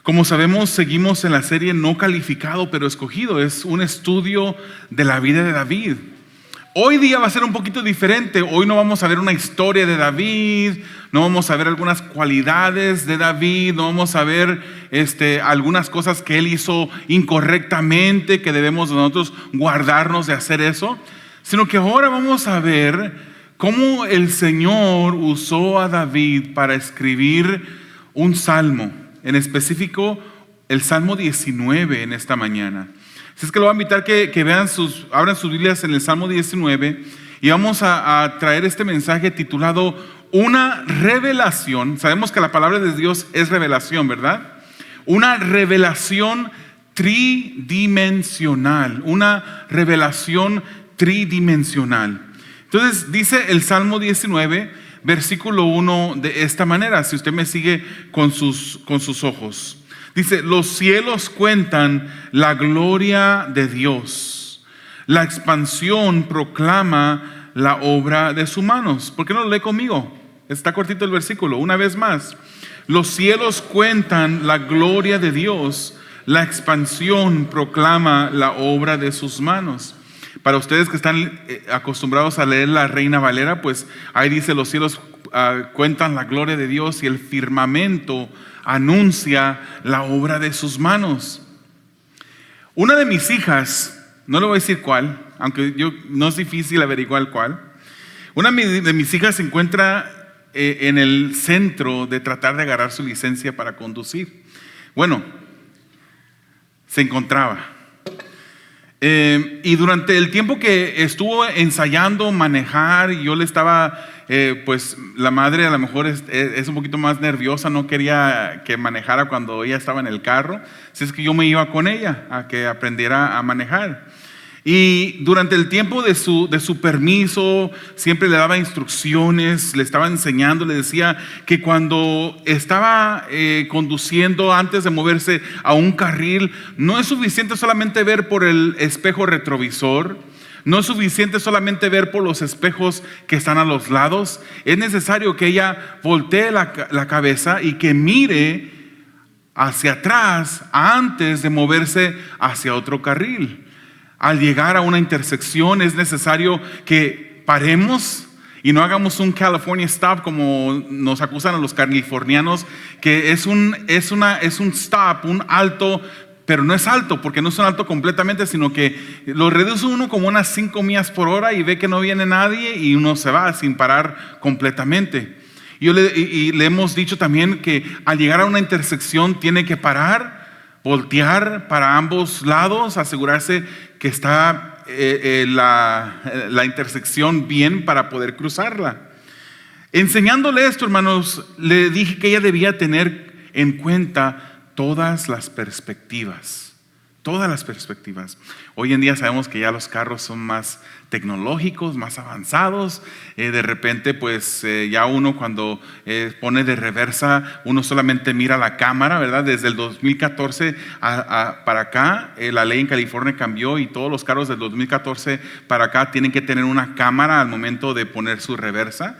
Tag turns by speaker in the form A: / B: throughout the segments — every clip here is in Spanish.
A: Como sabemos, seguimos en la serie No Calificado pero Escogido. Es un estudio de la vida de David. Hoy día va a ser un poquito diferente. Hoy no vamos a ver una historia de David, no vamos a ver algunas cualidades de David, no vamos a ver algunas cosas que él hizo incorrectamente, que debemos nosotros guardarnos de hacer eso, sino que ahora vamos a ver cómo el Señor usó a David para escribir un salmo, en específico el Salmo 19 en esta mañana. Así es que lo voy a invitar que vean abran sus Biblias en el Salmo 19 y vamos a traer este mensaje titulado Una revelación. Sabemos que la palabra de Dios es revelación, ¿verdad? Una revelación tridimensional, una revelación tridimensional. Entonces dice el Salmo 19, versículo 1 de esta manera, si usted me sigue con sus ojos. Dice: los cielos cuentan la gloria de Dios, la expansión proclama la obra de sus manos. ¿Por qué no lo lee conmigo? Está cortito el versículo, una vez más. Los cielos cuentan la gloria de Dios, la expansión proclama la obra de sus manos. Para ustedes que están acostumbrados a leer la Reina Valera, pues ahí dice: los cielos cuentan la gloria de Dios y el firmamento anuncia la obra de sus manos. Una de mis hijas, no le voy a decir cuál, aunque no es difícil averiguar cuál. Una de mis hijas se encuentra en el centro de tratar de agarrar su licencia para conducir. Bueno, se encontraba. Y durante el tiempo que estuvo ensayando manejar, y yo le estaba, pues la madre a lo mejor es un poquito más nerviosa, no quería que manejara cuando ella estaba en el carro, así es que yo me iba con ella a que aprendiera a manejar. Y durante el tiempo de su permiso, siempre le daba instrucciones, le estaba enseñando, le decía que cuando estaba conduciendo, antes de moverse a un carril, no es suficiente solamente ver por el espejo retrovisor, no es suficiente solamente ver por los espejos que están a los lados, es necesario que ella voltee la cabeza y que mire hacia atrás antes de moverse hacia otro carril. Al llegar a una intersección es necesario que paremos y no hagamos un California stop como nos acusan a los californianos, que es un stop, un alto, pero no es alto porque no es un alto completamente, sino que lo reduce uno como unas 5 millas por hora y ve que no viene nadie y uno se va sin parar completamente. Y le hemos dicho también que al llegar a una intersección tiene que parar, voltear para ambos lados, asegurarse que está la intersección bien para poder cruzarla. Enseñándole esto, hermanos, le dije que ella debía tener en cuenta todas las perspectivas. Todas las perspectivas. Hoy en día sabemos que ya los carros son más tecnológicos, más avanzados. De repente, pues ya uno cuando pone de reversa, uno solamente mira la cámara, ¿verdad? Desde el 2014 para acá, la ley en California cambió y todos los carros del 2014 para acá tienen que tener una cámara al momento de poner su reversa.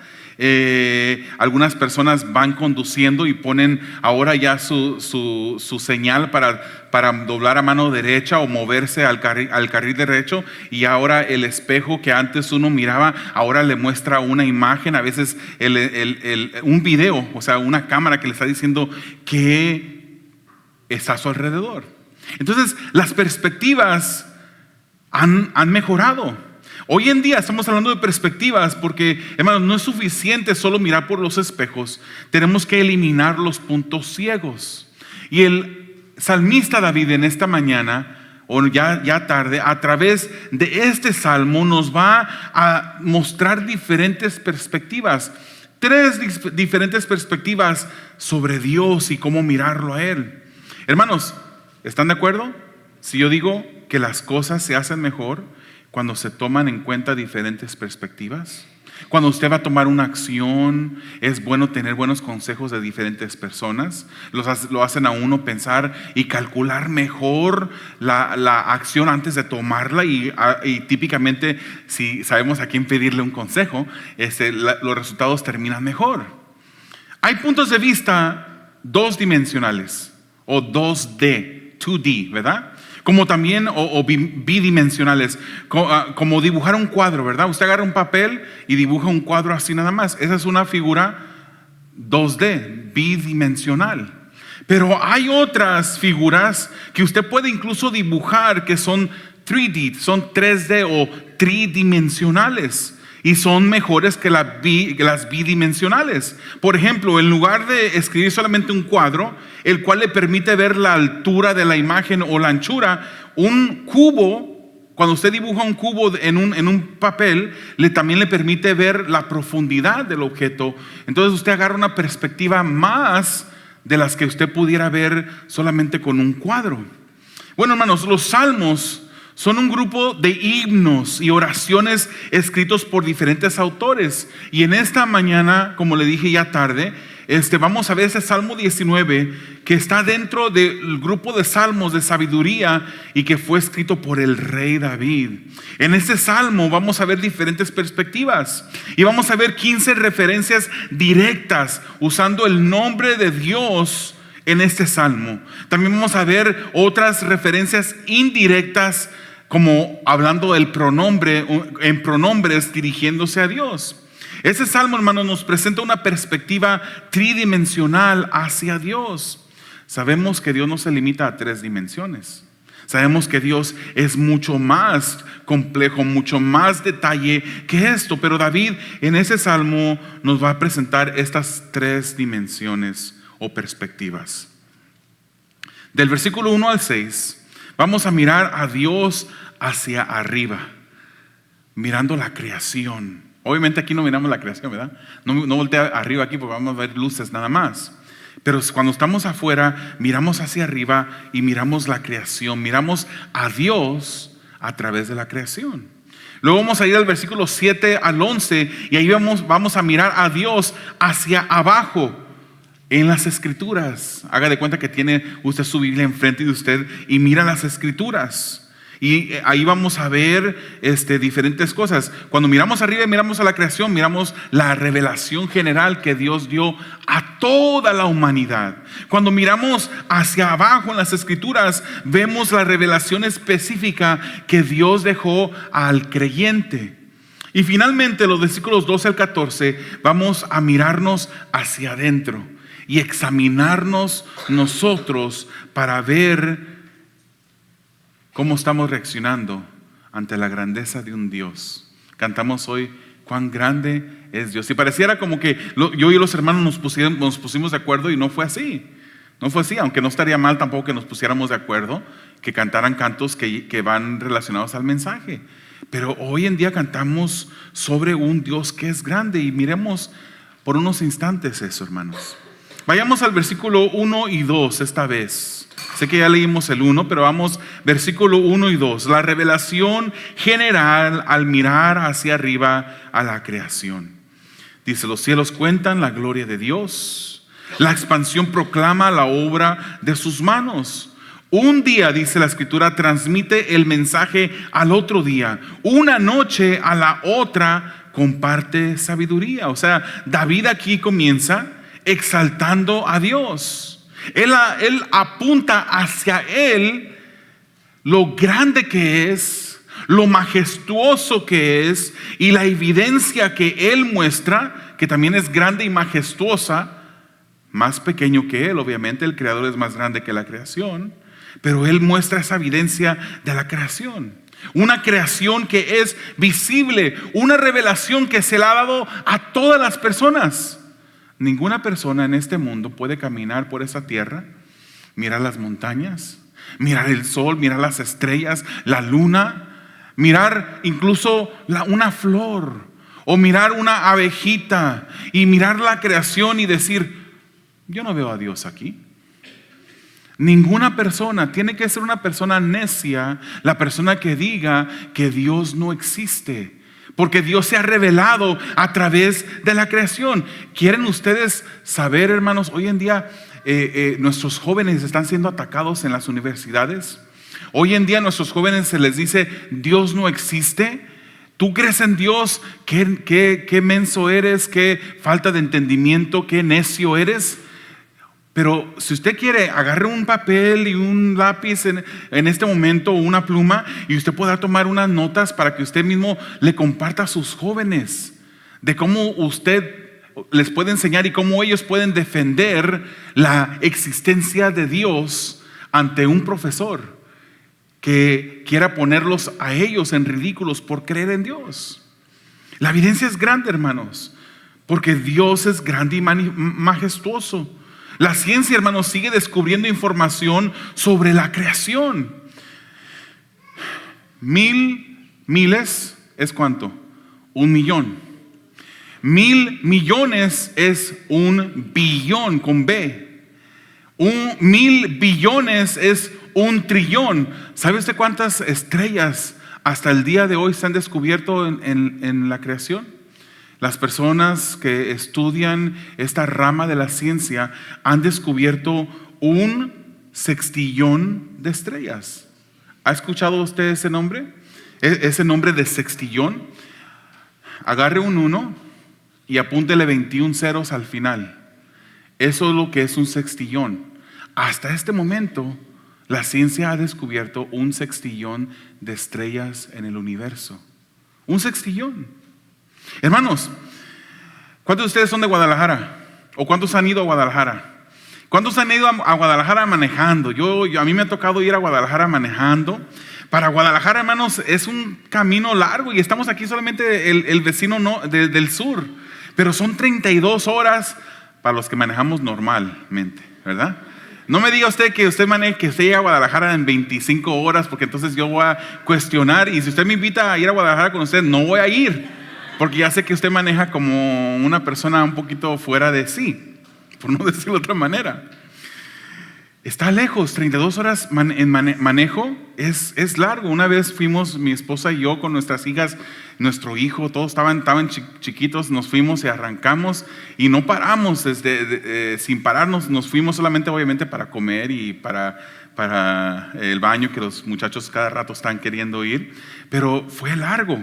A: Algunas personas van conduciendo y ponen ahora ya su señal para doblar a mano derecha o moverse al carril derecho, y ahora el espejo que antes uno miraba ahora le muestra una imagen, a veces un video, o sea una cámara que le está diciendo que está a su alrededor. Entonces las perspectivas han mejorado. Hoy en día estamos hablando de perspectivas porque, hermanos, no es suficiente solo mirar por los espejos. Tenemos que eliminar los puntos ciegos. Y el salmista David en esta mañana, o ya tarde, a través de este salmo nos va a mostrar diferentes perspectivas. 3 diferentes perspectivas sobre Dios y cómo mirarlo a Él. Hermanos, ¿están de acuerdo? Si yo digo que las cosas se hacen mejor cuando se toman en cuenta diferentes perspectivas. Cuando usted va a tomar una acción, es bueno tener buenos consejos de diferentes personas. Lo hacen a uno pensar y calcular mejor la acción antes de tomarla, y típicamente si sabemos a quién pedirle un consejo, los resultados terminan mejor. Hay puntos de vista 2 dimensionales. o 2D, ¿verdad? Como también, o bidimensionales, como dibujar un cuadro, ¿verdad? Usted agarra un papel y dibuja un cuadro así nada más. Esa es una figura 2D, bidimensional. Pero hay otras figuras que usted puede incluso dibujar que son 3D, son 3D o tridimensionales. Y son mejores que las bidimensionales. Por ejemplo, en lugar de escribir solamente un cuadro, el cual le permite ver la altura de la imagen o la anchura, un cubo, cuando usted dibuja un cubo en un papel, también le permite ver la profundidad del objeto. Entonces usted agarra una perspectiva más de las que usted pudiera ver solamente con un cuadro. Bueno, hermanos, los salmos son un grupo de himnos y oraciones escritos por diferentes autores. Y en esta mañana, como le dije ya tarde, vamos a ver ese Salmo 19 que está dentro del grupo de salmos de sabiduría y que fue escrito por el rey David. En este salmo vamos a ver diferentes perspectivas y vamos a ver 15 referencias directas usando el nombre de Dios en este salmo. También vamos a ver otras referencias indirectas, como hablando del pronombre, en pronombres dirigiéndose a Dios. Este salmo, hermano, nos presenta una perspectiva tridimensional hacia Dios. Sabemos que Dios no se limita a 3 dimensiones. Sabemos que Dios es mucho más complejo, mucho más detalle que esto. Pero David en ese salmo nos va a presentar estas 3 dimensiones o perspectivas. Del versículo 1 al 6 vamos a mirar a Dios hacia arriba, mirando la creación. Obviamente aquí no miramos la creación, ¿verdad? No voltea arriba aquí porque vamos a ver luces nada más. Pero cuando estamos afuera, miramos hacia arriba y miramos la creación. Miramos a Dios a través de la creación. Luego vamos a ir al versículo 7 al 11 y ahí vamos a mirar a Dios hacia abajo. En las escrituras, haga de cuenta que tiene usted su Biblia enfrente de usted y mira las escrituras. Y ahí vamos a ver diferentes cosas. Cuando miramos arriba y miramos a la creación, miramos la revelación general que Dios dio a toda la humanidad. Cuando miramos hacia abajo en las escrituras, vemos la revelación específica que Dios dejó al creyente. Y finalmente, los versículos 12 al 14, vamos a mirarnos hacia adentro y examinarnos nosotros para ver cómo estamos reaccionando ante la grandeza de un Dios. Cantamos hoy, cuán grande es Dios. Y pareciera como que yo y los hermanos nos pusimos de acuerdo y no fue así. No fue así, aunque no estaría mal tampoco que nos pusiéramos de acuerdo, que cantaran cantos que van relacionados al mensaje. Pero hoy en día cantamos sobre un Dios que es grande y miremos por unos instantes eso, hermanos. Vayamos al versículo 1 y 2 esta vez. Sé que ya leímos el 1, pero vamos, versículo 1 y 2. La revelación general al mirar hacia arriba a la creación. Dice, los cielos cuentan la gloria de Dios. La expansión proclama la obra de sus manos. Un día, dice la escritura, transmite el mensaje al otro día. Una noche a la otra comparte sabiduría. O sea, David aquí comienza exaltando a Dios. Él apunta hacia Él lo grande que es, lo majestuoso que es y la evidencia que Él muestra, que también es grande y majestuosa, más pequeño que Él, obviamente el Creador es más grande que la creación, pero Él muestra esa evidencia de la creación. Una creación que es visible, una revelación que se le ha dado a todas las personas. Ninguna persona en este mundo puede caminar por esa tierra, mirar las montañas, mirar el sol, mirar las estrellas, la luna, mirar incluso una flor o mirar una abejita y mirar la creación y decir, yo no veo a Dios aquí. Ninguna persona, tiene que ser una persona necia, la persona que diga que Dios no existe. Porque Dios se ha revelado a través de la creación. ¿Quieren ustedes saber, hermanos? Hoy en día nuestros jóvenes están siendo atacados en las universidades. Hoy en día a nuestros jóvenes se les dice, Dios no existe. ¿Tú crees en Dios? ¿Qué menso eres? ¿Qué falta de entendimiento? ¿Qué necio eres? Pero si usted quiere, agarre un papel y un lápiz en este momento, o una pluma, y usted pueda tomar unas notas para que usted mismo le comparta a sus jóvenes de cómo usted les puede enseñar y cómo ellos pueden defender la existencia de Dios ante un profesor que quiera ponerlos a ellos en ridículos por creer en Dios. La evidencia es grande, hermanos, porque Dios es grande y majestuoso. La ciencia, hermanos, sigue descubriendo información sobre la creación. Miles es ¿cuánto? 1,000,000. 1,000,000,000 es 1,000,000,000 con B. 1,000,000,000,000 es 1,000,000,000,000. ¿Sabe usted cuántas estrellas hasta el día de hoy se han descubierto en la creación? Las personas que estudian esta rama de la ciencia han descubierto 1 sextillón de estrellas. ¿Ha escuchado usted ese nombre? Ese nombre de sextillón. Agarre un 1 y apúntele 21 ceros al final. Eso es lo que es un sextillón. Hasta este momento, la ciencia ha descubierto 1 sextillón de estrellas en el universo. 1 sextillón. Hermanos, ¿cuántos de ustedes son de Guadalajara? ¿O cuántos han ido a Guadalajara? ¿Cuántos han ido a Guadalajara manejando? A mí me ha tocado ir a Guadalajara manejando. Para Guadalajara, hermanos, es un camino largo y estamos aquí solamente el vecino del sur. Pero son 32 horas para los que manejamos normalmente, ¿verdad? No me diga usted que usted llegue a Guadalajara en 25 horas, porque entonces yo voy a cuestionar. Y si usted me invita a ir a Guadalajara con usted, no voy a ir, porque ya sé que usted maneja como una persona un poquito fuera de sí, por no decirlo de otra manera. Está lejos, 32 horas en manejo es largo. Una vez fuimos mi esposa y yo con nuestras hijas, nuestro hijo, todos estaban chiquitos, nos fuimos y arrancamos y no paramos sin pararnos. Nos fuimos solamente obviamente para comer y para el baño, que los muchachos cada rato están queriendo ir, pero fue largo.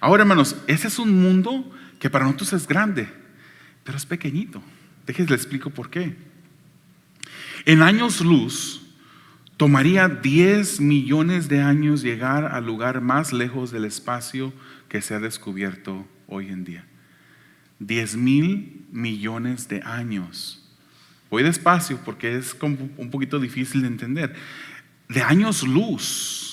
A: Ahora, hermanos, ese es un mundo que para nosotros es grande, pero es pequeñito. Déjenles les explico por qué. En años luz, tomaría 10 millones de años llegar al lugar más lejos del espacio que se ha descubierto hoy en día. 10,000 millones de años. Voy despacio porque es como un poquito difícil de entender. De años luz.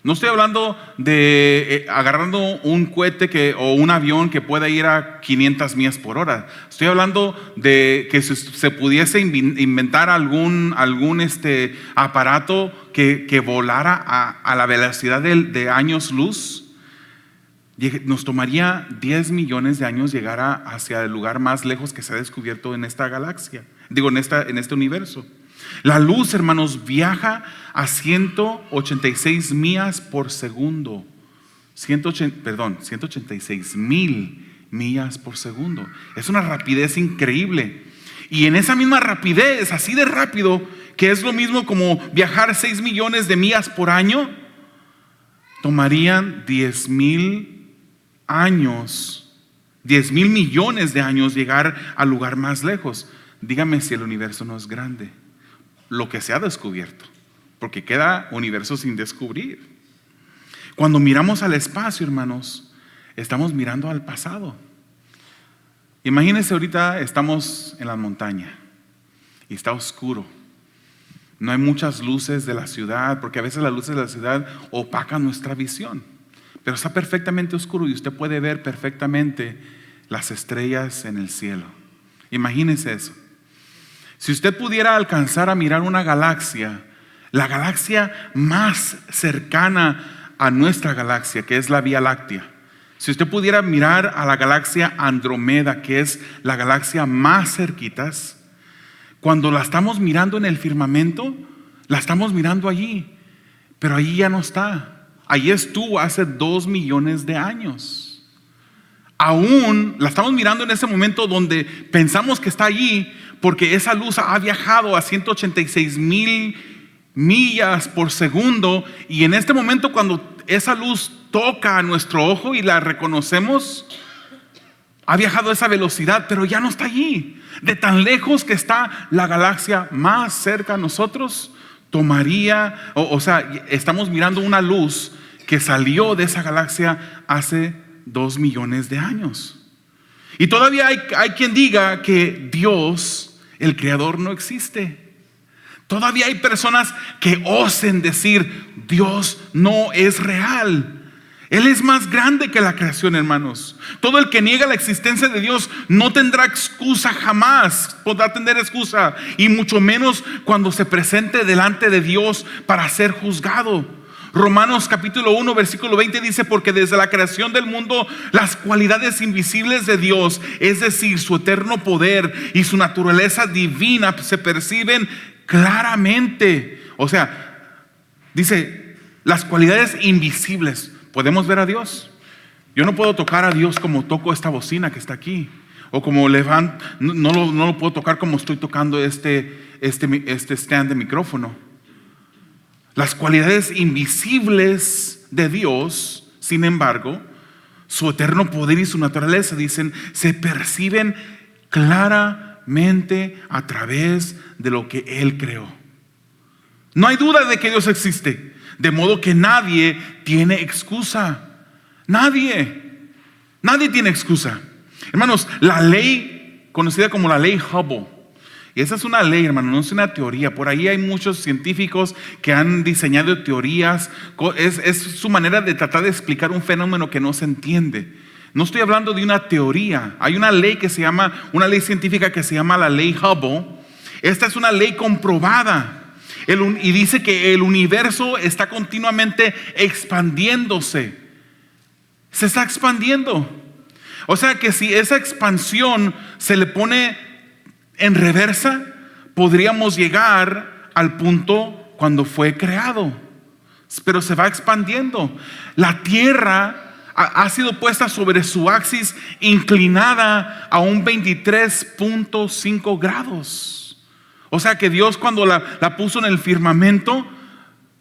A: No estoy hablando de agarrando un cohete o un avión que pueda ir a 500 millas por hora. Estoy hablando de que se pudiese inventar algún aparato que volara a la velocidad de años luz. Nos tomaría 10 millones de años llegar hacia el lugar más lejos que se ha descubierto en esta galaxia. En este universo. La luz, hermanos, viaja a 186 millas por segundo. 186,000 millas por segundo. Es una rapidez increíble. Y en esa misma rapidez, así de rápido, que es lo mismo como viajar 6 millones de millas por año, tomarían 10,000 años, 10,000 millones de años llegar al lugar más lejos. Dígame si el universo no es grande. Lo que se ha descubierto, porque queda universo sin descubrir. Cuando miramos al espacio, hermanos, estamos mirando al pasado. Imagínense, ahorita estamos en la montaña y está oscuro. No hay muchas luces de la ciudad, porque a veces las luces de la ciudad opacan nuestra visión, pero está perfectamente oscuro y usted puede ver perfectamente las estrellas en el cielo. Imagínense eso. Si usted pudiera alcanzar a mirar una galaxia, la galaxia más cercana a nuestra galaxia, que es la Vía Láctea. Si usted pudiera mirar a la galaxia Andrómeda, que es la galaxia más cerquitas, cuando la estamos mirando en el firmamento, la estamos mirando allí, pero allí ya no está. Allí estuvo hace 2 millones de años. Aún la estamos mirando en ese momento donde pensamos que está allí, porque esa luz ha viajado a 186,000 millas por segundo, y en este momento cuando esa luz toca a nuestro ojo y la reconocemos, ha viajado a esa velocidad, pero ya no está allí. De tan lejos que está la galaxia más cerca a nosotros, tomaría, o sea, estamos mirando una luz que salió de esa galaxia hace 2 millones de años. Y todavía hay quien diga que Dios, el creador, no existe. Todavía hay personas que osen decir, Dios no es real. Él es más grande que la creación, hermanos. Todo el que niega la existencia de Dios no tendrá excusa jamás, podrá tener excusa, y mucho menos cuando se presente delante de Dios para ser juzgado. Romanos capítulo 1 versículo 20 dice: porque desde la creación del mundo las cualidades invisibles de Dios, es decir, su eterno poder y su naturaleza divina, se perciben claramente. O sea, dice, las cualidades invisibles. ¿Podemos ver a Dios? Yo no puedo tocar a Dios como toco esta bocina que está aquí, o como levanto, no lo puedo tocar como estoy tocando este stand de micrófono. Las cualidades invisibles de Dios, sin embargo, su eterno poder y su naturaleza, dicen, se perciben claramente a través de lo que Él creó. No hay duda de que Dios existe, de modo que nadie tiene excusa. Nadie tiene excusa. Hermanos, la ley conocida como la ley Hubble, y esa es una ley, hermano, no es una teoría. Por ahí hay muchos científicos que han diseñado teorías. Es su manera de tratar de explicar un fenómeno que no se entiende. No estoy hablando de una teoría. Hay una ley que se llama, una ley científica que se llama la ley Hubble. Esta es una ley comprobada. Y dice que el universo está continuamente expandiéndose. Se está expandiendo. O sea que si esa expansión se le pone en reversa, podríamos llegar al punto cuando fue creado. Pero se va expandiendo. La Tierra ha sido puesta sobre su axis inclinada a un 23.5 grados. O sea que Dios, cuando la puso en el firmamento,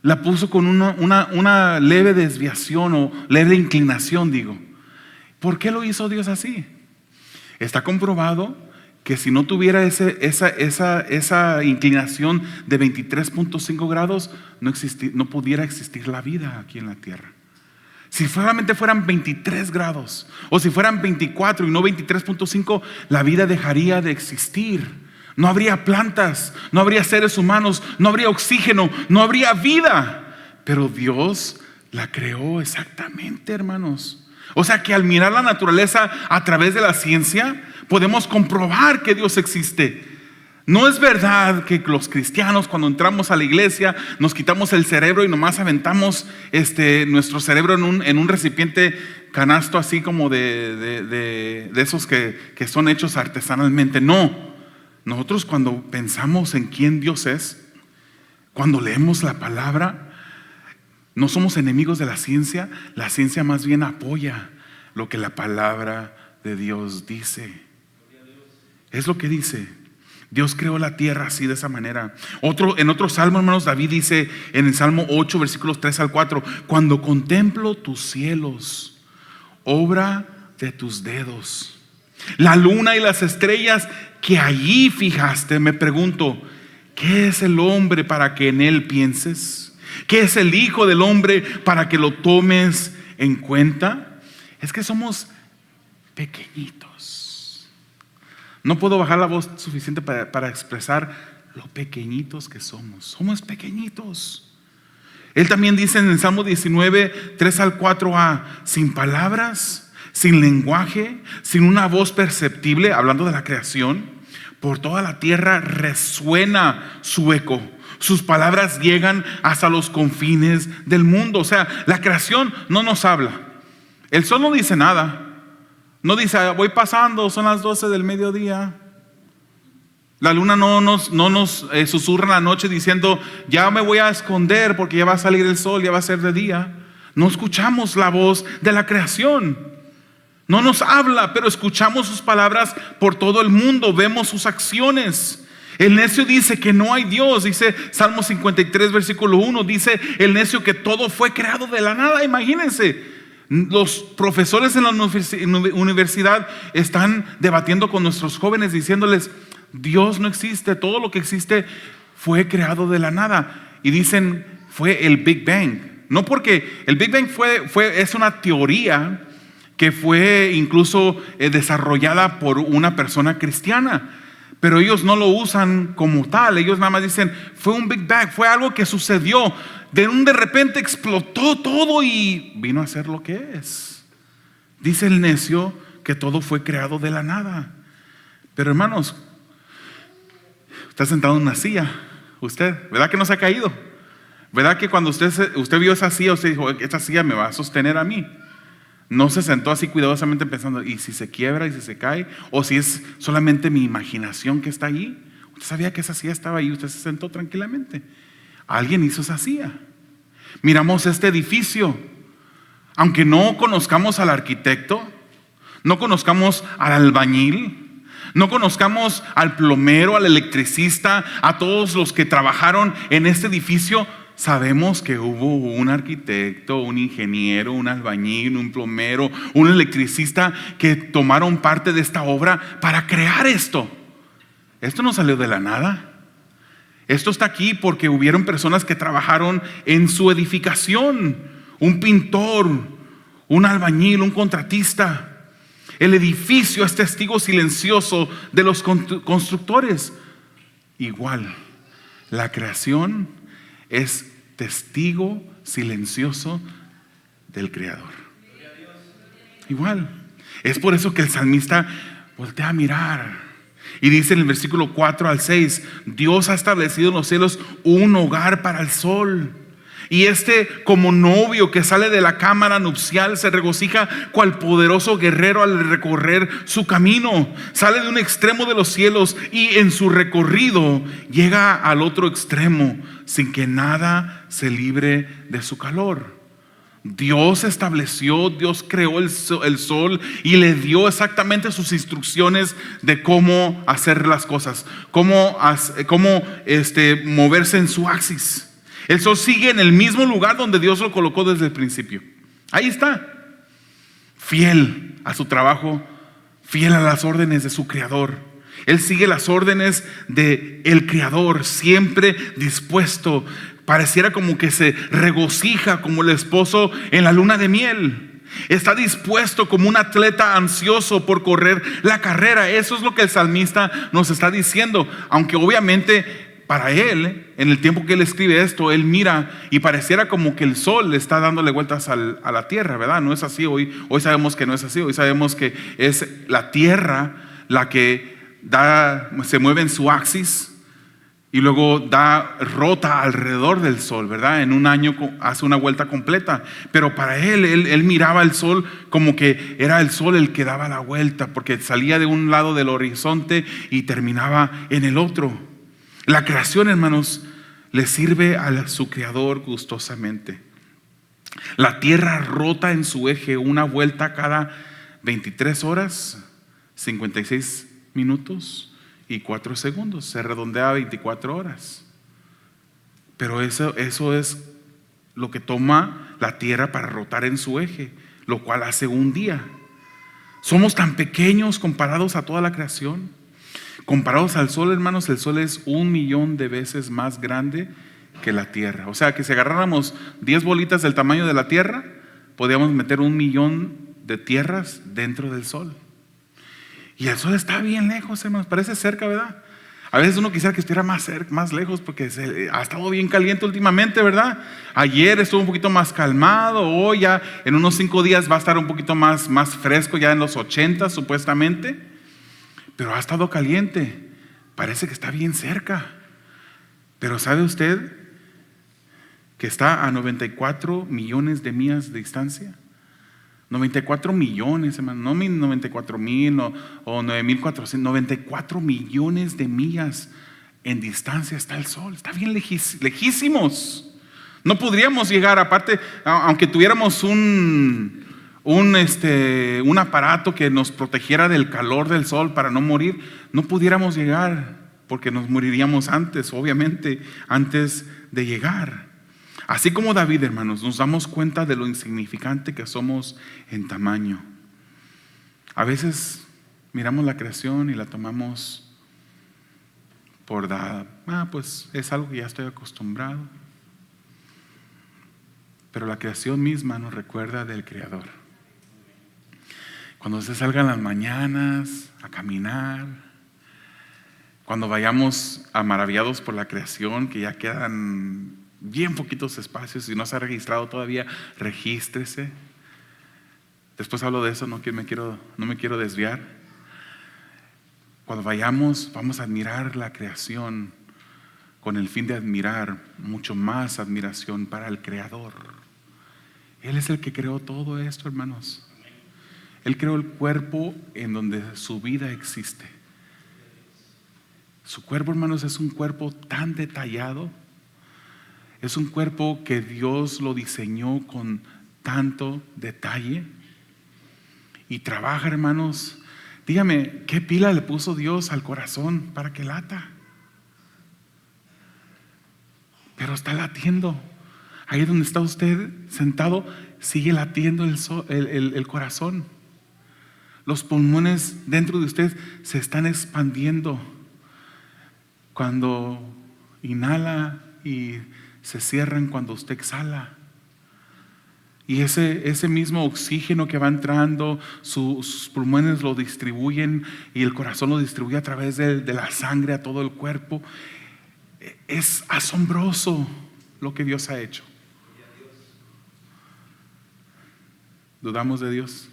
A: la puso con una leve desviación o leve inclinación, digo. ¿Por qué lo hizo Dios así? Está comprobado que si no tuviera esa inclinación de 23.5 grados, no pudiera existir la vida aquí en la tierra. Si solamente fueran 23 grados, o si fueran 24 y no 23.5, la vida dejaría de existir. No habría plantas, no habría seres humanos, no habría oxígeno, no habría vida. Pero Dios la creó exactamente, hermanos. O sea que al mirar la naturaleza a través de la ciencia, podemos comprobar que Dios existe. No es verdad que los cristianos, cuando entramos a la iglesia, nos quitamos el cerebro y nomás aventamos nuestro cerebro en un recipiente canasto, así como de esos que son hechos artesanalmente. No. Nosotros, cuando pensamos en quién Dios es, cuando leemos la palabra, no somos enemigos de la ciencia. La ciencia más bien apoya lo que la palabra de Dios dice. Es lo que dice. Dios creó la tierra así, de esa manera. En otro salmo, hermanos, David dice en el Salmo 8, versículos 3 al 4: cuando contemplo tus cielos, obra de tus dedos, la luna y las estrellas que allí fijaste, me pregunto, ¿qué es el hombre para que en él pienses? ¿Qué es el hijo del hombre para que lo tomes en cuenta? Es que somos pequeñitos. No puedo bajar la voz suficiente para expresar lo pequeñitos que somos. Somos pequeñitos. Él también dice en el Salmo 19, 3 al 4a: sin palabras, sin lenguaje, sin una voz perceptible, hablando de la creación, por toda la tierra resuena su eco. Sus palabras llegan hasta los confines del mundo. O sea, la creación no nos habla. El sol no dice nada. No dice, voy pasando, son las 12 del mediodía. La luna no nos susurra en la noche diciendo, ya me voy a esconder porque ya va a salir el sol, ya va a ser de día. No escuchamos la voz de la creación. No nos habla, pero escuchamos sus palabras por todo el mundo, vemos sus acciones. El necio dice que no hay Dios, dice Salmo 53, versículo 1, dice el necio que todo fue creado de la nada. Imagínense, Los profesores en la universidad están debatiendo con nuestros jóvenes diciéndoles, Dios no existe, todo lo que existe fue creado de la nada. Y dicen, fue el Big Bang. No, porque el Big Bang es una teoría que fue incluso desarrollada por una persona cristiana, pero ellos no lo usan como tal. Ellos nada más dicen, fue un Big Bang, fue algo que sucedió, de repente explotó todo y vino a ser lo que es. Dice el necio que todo fue creado de la nada. Pero hermanos, está sentado en una silla, usted, ¿verdad que no se ha caído? ¿Verdad que cuando usted vio esa silla, usted dijo, esta silla me va a sostener a mí? No se sentó así cuidadosamente pensando, ¿y si se quiebra y si se cae? ¿O si es solamente mi imaginación que está allí? Usted sabía que esa silla estaba ahí, usted se sentó tranquilamente. Alguien hizo esa silla. Miramos este edificio. Aunque no conozcamos al arquitecto, no conozcamos al albañil, no conozcamos al plomero, al electricista, a todos los que trabajaron en este edificio, sabemos que hubo un arquitecto, un ingeniero, un albañil, un plomero, un electricista que tomaron parte de esta obra para crear esto. Esto no salió de la nada. Esto está aquí porque hubieron personas que trabajaron en su edificación. Un pintor, un albañil, un contratista. El edificio es testigo silencioso de los constructores. Igual, la creación es testigo silencioso del Creador. Igual. Es por eso que el salmista voltea a mirar y dice en el versículo 4 al 6, Dios ha establecido en los cielos un hogar para el sol. Y como novio que sale de la cámara nupcial, se regocija cual poderoso guerrero al recorrer su camino. Sale de un extremo de los cielos y en su recorrido llega al otro extremo sin que nada se libre de su calor. Dios creó el sol y le dio exactamente sus instrucciones de cómo hacer las cosas, cómo moverse en su axis. El sol sigue en el mismo lugar donde Dios lo colocó desde el principio. Ahí está, fiel a su trabajo, fiel a las órdenes de su Creador. Él sigue las órdenes del Creador, siempre dispuesto. Pareciera como que se regocija como el esposo en la luna de miel. Está dispuesto como un atleta ansioso por correr la carrera. Eso es lo que el salmista nos está diciendo. Aunque obviamente para él, en el tiempo que él escribe esto, él mira y pareciera como que el sol está dándole vueltas a la tierra, ¿verdad? No es así. Hoy sabemos que no es así. Hoy sabemos que es la tierra la que se mueve en su axis y luego rota alrededor del sol, ¿verdad? En un año hace una vuelta completa. Pero para él miraba el sol como que era el sol el que daba la vuelta, porque salía de un lado del horizonte y terminaba en el otro. La creación, hermanos, le sirve a su Creador gustosamente. La tierra rota en su eje una vuelta cada 23 horas, 56 minutos y 4 segundos. Se redondea a 24 horas. Pero eso es lo que toma la tierra para rotar en su eje, lo cual hace un día. Somos tan pequeños comparados a toda la creación. Comparados al sol, hermanos, el sol es 1,000,000 de veces más grande que la tierra. O sea, que si agarráramos 10 bolitas del tamaño de la tierra, podríamos meter 1,000,000 de tierras dentro del sol. Y el sol está bien lejos, hermanos, parece cerca, ¿verdad? A veces uno quisiera que estuviera más lejos porque ha estado bien caliente últimamente, ¿verdad? Ayer estuvo un poquito más calmado, hoy ya en unos 5 días va a estar un poquito más fresco, ya en los 80 supuestamente. Pero ha estado caliente, parece que está bien cerca. Pero ¿sabe usted que está a 94 millones de millas de distancia? 94 millones, hermano, no 94,000 o 9,400, 94 millones de millas en distancia está el sol. Está bien lejísimos. No podríamos llegar, aparte, aunque tuviéramos un aparato que nos protegiera del calor del sol para no morir, no pudiéramos llegar porque nos moriríamos antes, obviamente, antes de llegar. Así como David, hermanos, nos damos cuenta de lo insignificante que somos en tamaño. A veces miramos la creación y la tomamos por dada. Pues es algo que ya estoy acostumbrado. Pero la creación misma nos recuerda del Creador. Cuando se salgan las mañanas a caminar, cuando vayamos maravillados por la creación, que ya quedan bien poquitos espacios, si no se ha registrado todavía, regístrese. Después hablo de eso, no me quiero desviar. Cuando vamos a admirar la creación con el fin de admirar mucho más admiración para el Creador. Él es el que creó todo esto, hermanos. Él creó el cuerpo en donde su vida existe. Su cuerpo, hermanos, es un cuerpo tan detallado. Es un cuerpo que Dios lo diseñó con tanto detalle. Y trabaja, hermanos. Dígame, ¿qué pila le puso Dios al corazón para que lata? Pero está latiendo. Ahí donde está usted sentado, sigue latiendo el corazón. Los pulmones dentro de usted se están expandiendo. Cuando inhala y se cierran cuando usted exhala. Y ese mismo oxígeno que va entrando, sus pulmones lo distribuyen y el corazón lo distribuye a través de la sangre a todo el cuerpo. Es asombroso lo que Dios ha hecho. ¿Dudamos de Dios?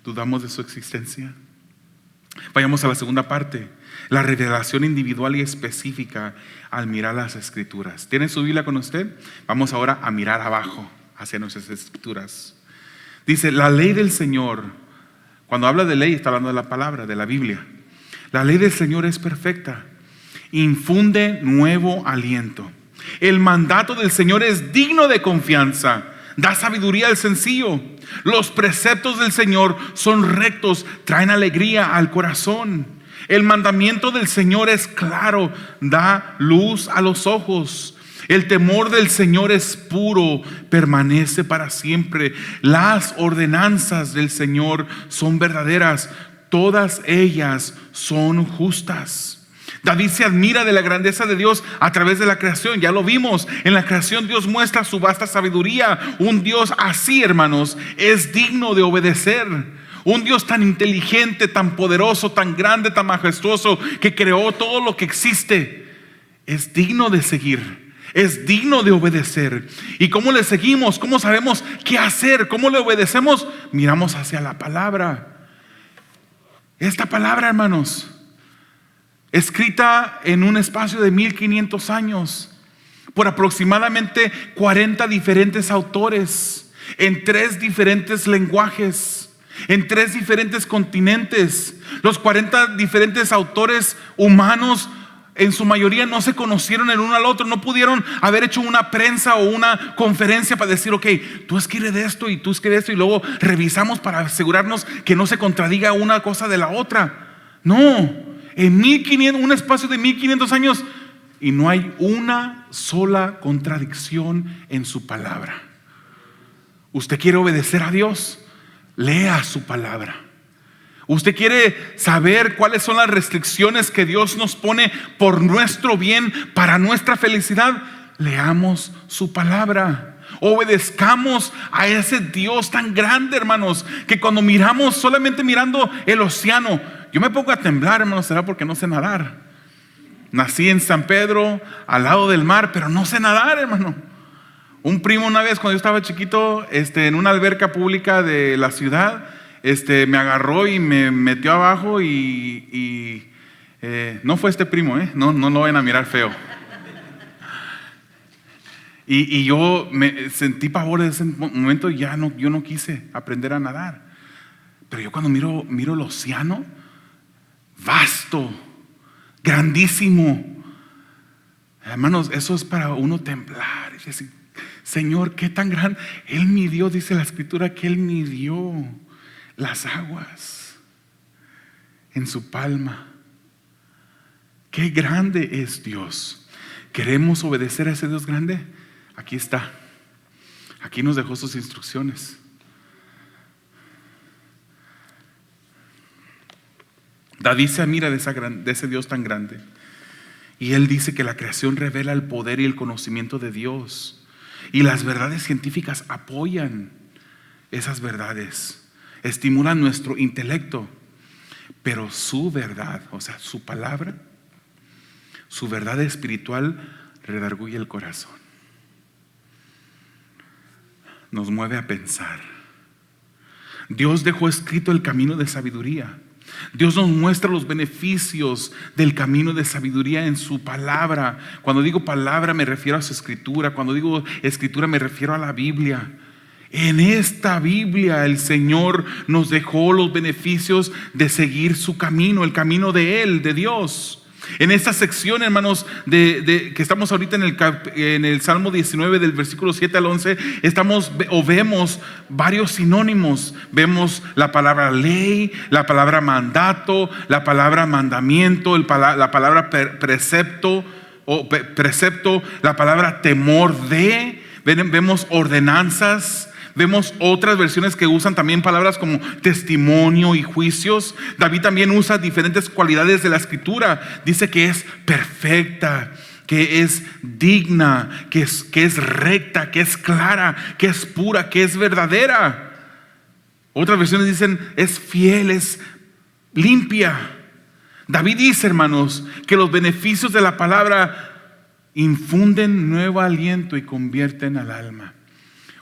A: ¿Dudamos de su existencia? Vayamos a la segunda parte, la revelación individual y específica al mirar las Escrituras. ¿Tiene su Biblia con usted? Vamos ahora a mirar abajo hacia nuestras Escrituras. Dice, la ley del Señor. Cuando habla de ley está hablando de la palabra, de la Biblia. La ley del Señor es perfecta, infunde nuevo aliento. El mandato del Señor es digno de confianza, da sabiduría al sencillo. Los preceptos del Señor son rectos, traen alegría al corazón. El mandamiento del Señor es claro, da luz a los ojos. El temor del Señor es puro, permanece para siempre. Las ordenanzas del Señor son verdaderas, todas ellas son justas. David se admira de la grandeza de Dios a través de la creación. Ya lo vimos, en la creación Dios muestra su vasta sabiduría. Un Dios así, hermanos, es digno de obedecer. Un Dios tan inteligente, tan poderoso, tan grande, tan majestuoso, que creó todo lo que existe, es digno de seguir, es digno de obedecer. ¿Y cómo le seguimos? ¿Cómo sabemos qué hacer? ¿Cómo le obedecemos? Miramos hacia la palabra. Esta palabra, hermanos, escrita en un espacio de 1500 años por aproximadamente 40 diferentes autores, en 3 diferentes lenguajes, en 3 diferentes continentes. Los 40 diferentes autores humanos en su mayoría no se conocieron el uno al otro, no pudieron haber hecho una prensa o una conferencia para decir, ok, tú escribe de esto y tú escribe de esto, y luego revisamos para asegurarnos que no se contradiga una cosa de la otra. No. En un espacio de 1500 años, y no hay una sola contradicción en su palabra. ¿Usted quiere obedecer a Dios? Lea su palabra. ¿Usted quiere saber cuáles son las restricciones que Dios nos pone por nuestro bien, para nuestra felicidad? Leamos su palabra. Obedezcamos a ese Dios tan grande, hermanos, que cuando miramos, solamente mirando el océano, yo me pongo a temblar, hermanos. ¿Será porque no sé nadar? Nací en San Pedro, al lado del mar, pero no sé nadar, hermano. Un primo una vez, cuando yo estaba chiquito, en una alberca pública de la ciudad, me agarró y me metió abajo y no fue este primo, no lo vayan a mirar feo. Y yo me sentí pavor en ese momento y yo no quise aprender a nadar. Pero yo cuando miro el océano, vasto, grandísimo, hermanos, eso es para uno temblar y decir, Señor, qué tan grande. Él midió, dice la Escritura, que Él midió las aguas en su palma. Qué grande es Dios. ¿Queremos obedecer a ese Dios grande? Aquí está. Aquí nos dejó sus instrucciones. David se admira de ese Dios tan grande. Y él dice que la creación revela el poder y el conocimiento de Dios. Y las verdades científicas apoyan esas verdades, estimulan nuestro intelecto. Pero su verdad, o sea, su palabra, su verdad espiritual redarguye el corazón. Nos mueve a pensar. Dios dejó escrito el camino de sabiduría. Dios nos muestra los beneficios del camino de sabiduría en su palabra. Cuando digo palabra me refiero a su escritura. Cuando digo escritura me refiero a la Biblia. En esta Biblia el Señor nos dejó los beneficios de seguir su camino, el camino de Él, de Dios. En esta sección, hermanos, que estamos ahorita en el Salmo 19, del versículo 7 al 11, vemos varios sinónimos. Vemos la palabra ley, la palabra mandato, la palabra mandamiento, la palabra precepto, la palabra temor de. Vemos ordenanzas. Vemos otras versiones que usan también palabras como testimonio y juicios. David también usa diferentes cualidades de la escritura. Dice que es perfecta, que es digna, que es recta, que es clara, que es pura, que es verdadera. Otras versiones dicen es fiel, es limpia. David dice, hermanos, que los beneficios de la palabra infunden nuevo aliento y convierten al alma.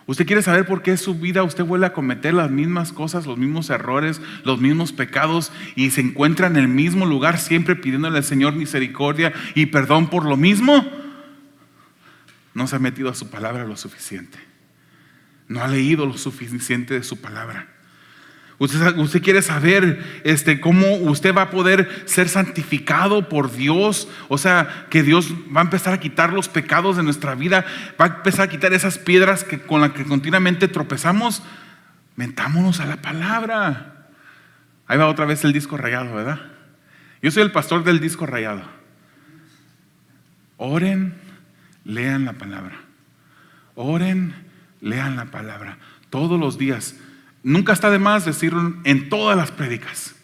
A: ¿Usted quiere saber por qué en su vida usted vuelve a cometer las mismas cosas, los mismos errores, los mismos pecados y se encuentra en el mismo lugar siempre pidiéndole al Señor misericordia y perdón por lo mismo? No se ha metido a su palabra lo suficiente. No ha leído lo suficiente de su palabra. Usted quiere saber cómo usted va a poder ser santificado por Dios. O sea, que Dios va a empezar a quitar los pecados de nuestra vida. Va a empezar a quitar esas piedras con las que continuamente tropezamos. Metámonos a la palabra. Ahí va otra vez el disco rayado, ¿verdad? Yo soy el pastor del disco rayado. Oren, lean la palabra. Oren, lean la palabra. Todos los días. Nunca está de más decirlo en todas las prédicas.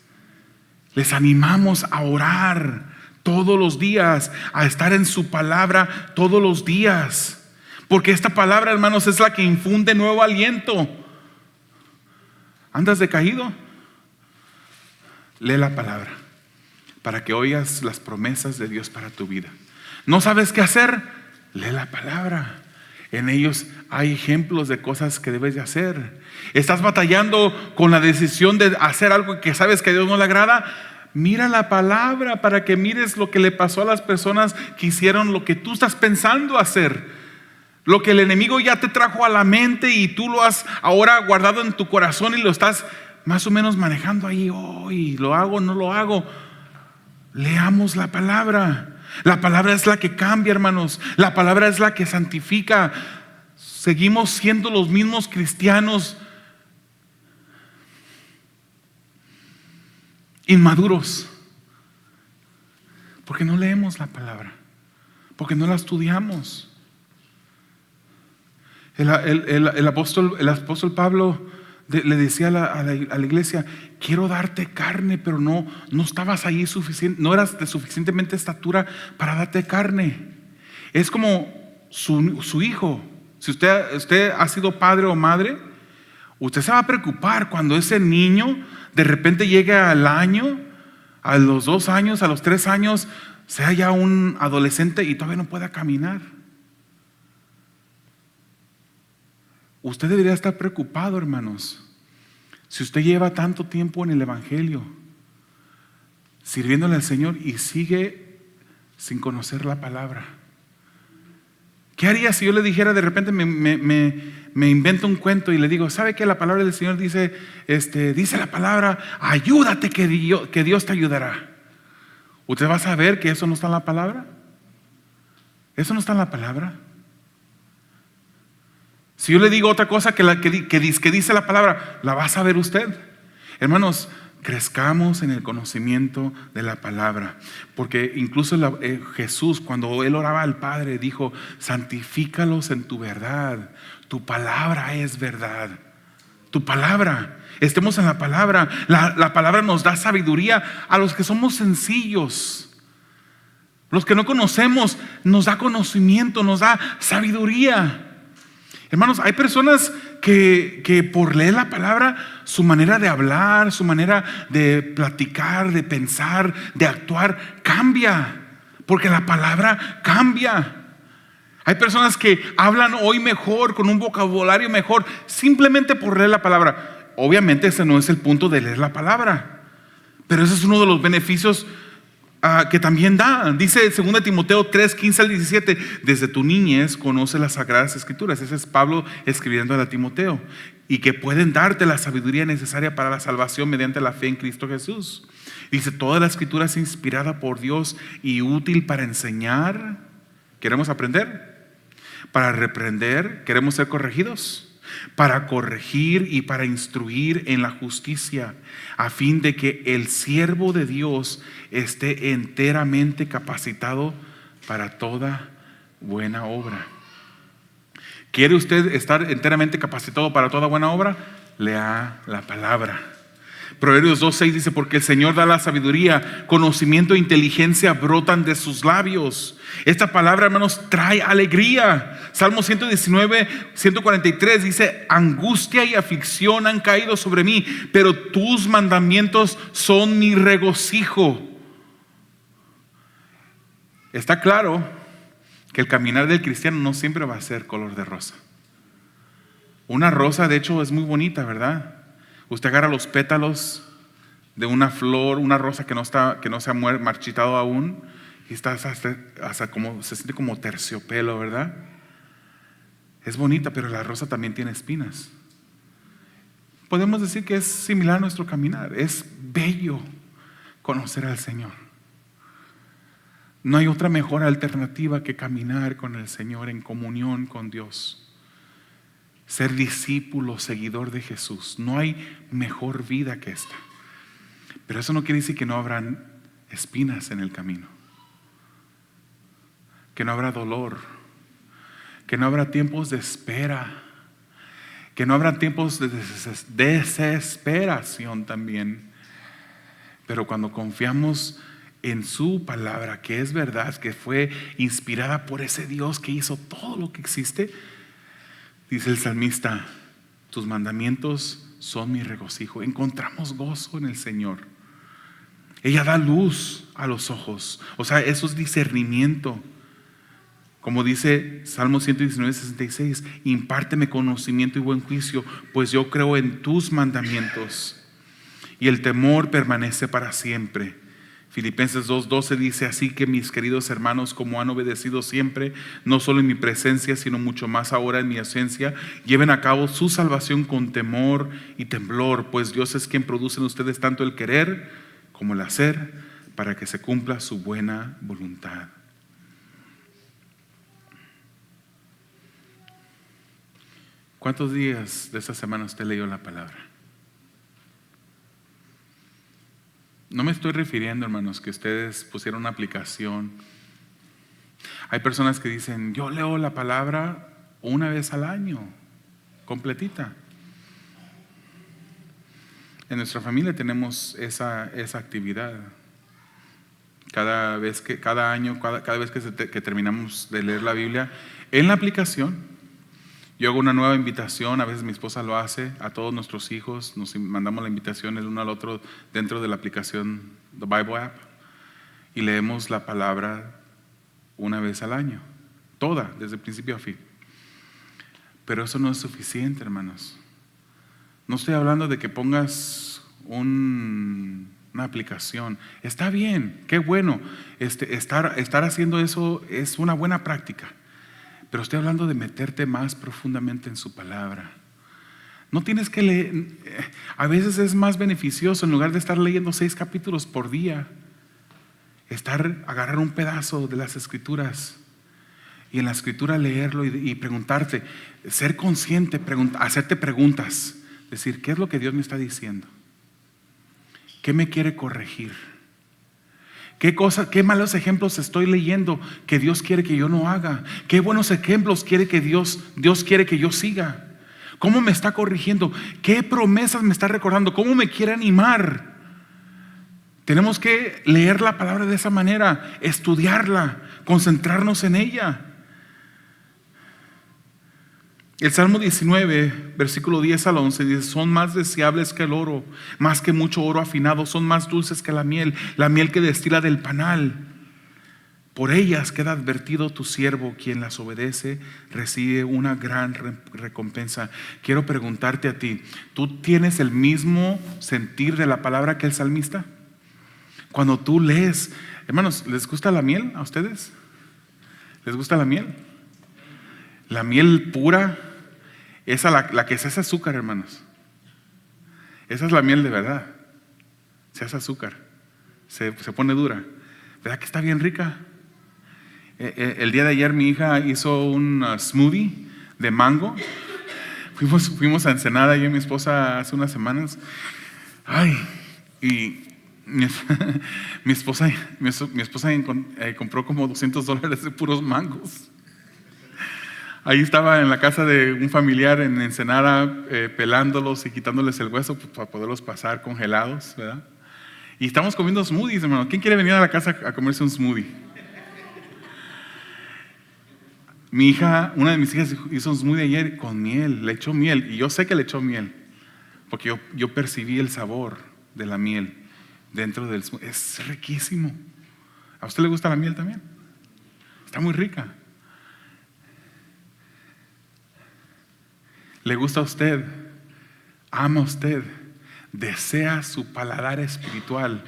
A: Les animamos a orar todos los días, a estar en su palabra todos los días. Porque esta palabra, hermanos, es la que infunde nuevo aliento. ¿Andas decaído? Lee la palabra para que oigas las promesas de Dios para tu vida. ¿No sabes qué hacer? Lee la palabra. En ellos hay ejemplos de cosas que debes de hacer. ¿Estás batallando con la decisión de hacer algo que sabes que a Dios no le agrada? Mira la palabra para que mires lo que le pasó a las personas que hicieron lo que tú estás pensando hacer. Lo que el enemigo ya te trajo a la mente y tú lo has ahora guardado en tu corazón y lo estás más o menos manejando ahí. Hoy lo hago, no lo hago. Leamos la palabra. La palabra es la que cambia, hermanos. La palabra es la que santifica. Seguimos siendo los mismos cristianos inmaduros porque no leemos la palabra, porque no la estudiamos. El apóstol Pablo le decía a la iglesia: quiero darte carne, pero no estabas ahí suficiente, no eras de suficientemente estatura para darte carne. Es como su hijo. Si usted ha sido padre o madre, usted se va a preocupar cuando ese niño de repente llegue al año, a los 2 años, a los 3 años, sea ya un adolescente y todavía no pueda caminar. Usted debería estar preocupado, hermanos. Si usted lleva tanto tiempo en el Evangelio, sirviéndole al Señor y sigue sin conocer la palabra, ¿qué haría si yo le dijera de repente, me invento un cuento y le digo: ¿sabe qué? La palabra del Señor dice, dice la palabra, ayúdate que Dios te ayudará. ¿Usted va a saber que eso no está en la palabra? ¿Eso no está en la palabra? Si yo le digo otra cosa que dice la palabra, ¿la va a saber usted? Hermanos, crezcamos en el conocimiento de la palabra. Porque incluso Jesús, cuando Él oraba al Padre, dijo: santifícalos en tu verdad. Tu palabra es verdad. Tu palabra. Estemos en la palabra. La palabra nos da sabiduría a los que somos sencillos. Los que no conocemos, nos da conocimiento, nos da sabiduría. Hermanos, hay personas que por leer la palabra, su manera de hablar, su manera de platicar, de pensar, de actuar, cambia. Porque la palabra cambia. Hay personas que hablan hoy mejor, con un vocabulario mejor, simplemente por leer la palabra. Obviamente ese no es el punto de leer la palabra, pero ese es uno de los beneficios que también da. Dice 2 Timoteo 3, 15 al 17: desde tu niñez conoce las sagradas escrituras. Ese es Pablo escribiendo a Timoteo. Y que pueden darte la sabiduría necesaria para la salvación mediante la fe en Cristo Jesús. Dice: toda la escritura es inspirada por Dios y útil para enseñar. ¿Queremos aprender? Para reprender. ¿Queremos ser corregidos? Para corregir y para instruir en la justicia, a fin de que el siervo de Dios esté enteramente capacitado para toda buena obra. ¿Quiere usted estar enteramente capacitado para toda buena obra? Lea la palabra. Proverbios 2:6 dice: porque el Señor da la sabiduría, conocimiento e inteligencia brotan de sus labios. Esta palabra, hermanos, trae alegría. Salmo 119, 143 dice: angustia y aflicción han caído sobre mí, pero tus mandamientos son mi regocijo. Está claro que el caminar del cristiano no siempre va a ser color de rosa. Una rosa, de hecho, es muy bonita, ¿verdad? Usted agarra los pétalos de una flor, una rosa que no se ha marchitado aún, y está hasta como, se siente como terciopelo, ¿verdad? Es bonita, pero la rosa también tiene espinas. Podemos decir que es similar a nuestro caminar. Es bello conocer al Señor. No hay otra mejor alternativa que caminar con el Señor en comunión con Dios. Ser discípulo, seguidor de Jesús. No hay mejor vida que esta. Pero eso no quiere decir que no habrán espinas en el camino, que no habrá dolor, que no habrá tiempos de espera, que no habrá tiempos de desesperación también. Pero cuando confiamos en su palabra, que es verdad, que fue inspirada por ese Dios que hizo todo lo que existe, dice el salmista: tus mandamientos son mi regocijo. Encontramos gozo en el Señor. Ella da luz a los ojos. O sea, eso es discernimiento. Como dice Salmo 119, 66: impárteme conocimiento y buen juicio, pues yo creo en tus mandamientos. Y el temor permanece para siempre. Filipenses 2:12 dice: así que mis queridos hermanos, como han obedecido siempre, no solo en mi presencia, sino mucho más ahora en mi ausencia, lleven a cabo su salvación con temor y temblor, pues Dios es quien produce en ustedes tanto el querer como el hacer, para que se cumpla su buena voluntad. ¿Cuántos días de esta semana usted leyó la palabra? No me estoy refiriendo, hermanos, que ustedes pusieron una aplicación. Hay personas que dicen: yo leo la palabra una vez al año, completita. En nuestra familia tenemos esa actividad. Cada vez que terminamos de leer la Biblia, en la aplicación, yo hago una nueva invitación. A veces mi esposa lo hace a todos nuestros hijos. Nos mandamos la invitación el uno al otro dentro de la aplicación The Bible App, y leemos la palabra una vez al año, toda, desde principio a fin. Pero eso no es suficiente, hermanos. No estoy hablando de que pongas una aplicación. Está bien, qué bueno. Estar haciendo eso es una buena práctica. Pero estoy hablando de meterte más profundamente en su palabra. No tienes que leer. A veces es más beneficioso, en lugar de estar leyendo 6 capítulos por día, agarrar un pedazo de las escrituras y en la escritura leerlo y preguntarte, ser consciente, hacerte preguntas, decir: ¿qué es lo que Dios me está diciendo? ¿Qué me quiere corregir? ¿Qué malos ejemplos estoy leyendo que Dios quiere que yo no haga? ¿Qué buenos ejemplos quiere que Dios quiere que yo siga? ¿Cómo me está corrigiendo? ¿Qué promesas me está recordando? ¿Cómo me quiere animar? Tenemos que leer la palabra de esa manera, estudiarla, concentrarnos en ella. El Salmo 19, versículo 10 al 11 dice: son más deseables que el oro, más que mucho oro afinado, son más dulces que la miel que destila del panal. Por ellas queda advertido tu siervo, quien las obedece recibe una gran recompensa. Quiero preguntarte a ti, ¿tú tienes el mismo sentir de la palabra que el salmista? Cuando tú lees, hermanos, ¿les gusta la miel a ustedes? ¿Les gusta la miel? La miel pura, esa la que se hace azúcar, hermanos. Esa es la miel de verdad. Se hace azúcar, se pone dura. ¿Verdad que está bien rica? El día de ayer mi hija hizo un smoothie de mango. Fuimos a Ensenada, yo y mi esposa, hace unas semanas. Y mi esposa compró como $200 de puros mangos. Ahí estaba en la casa de un familiar en Ensenada, pelándolos y quitándoles el hueso para poderlos pasar congelados, ¿verdad? Y estamos comiendo smoothies, hermano. ¿Quién quiere venir a la casa a comerse un smoothie? Mi hija, una de mis hijas hizo un smoothie ayer con miel, le echó miel. Y yo sé que le echó miel, porque yo percibí el sabor de la miel dentro del smoothie. Es riquísimo. ¿A usted le gusta la miel también? Está muy rica. ¿Le gusta a usted? ¿Ama a usted? ¿Desea su paladar espiritual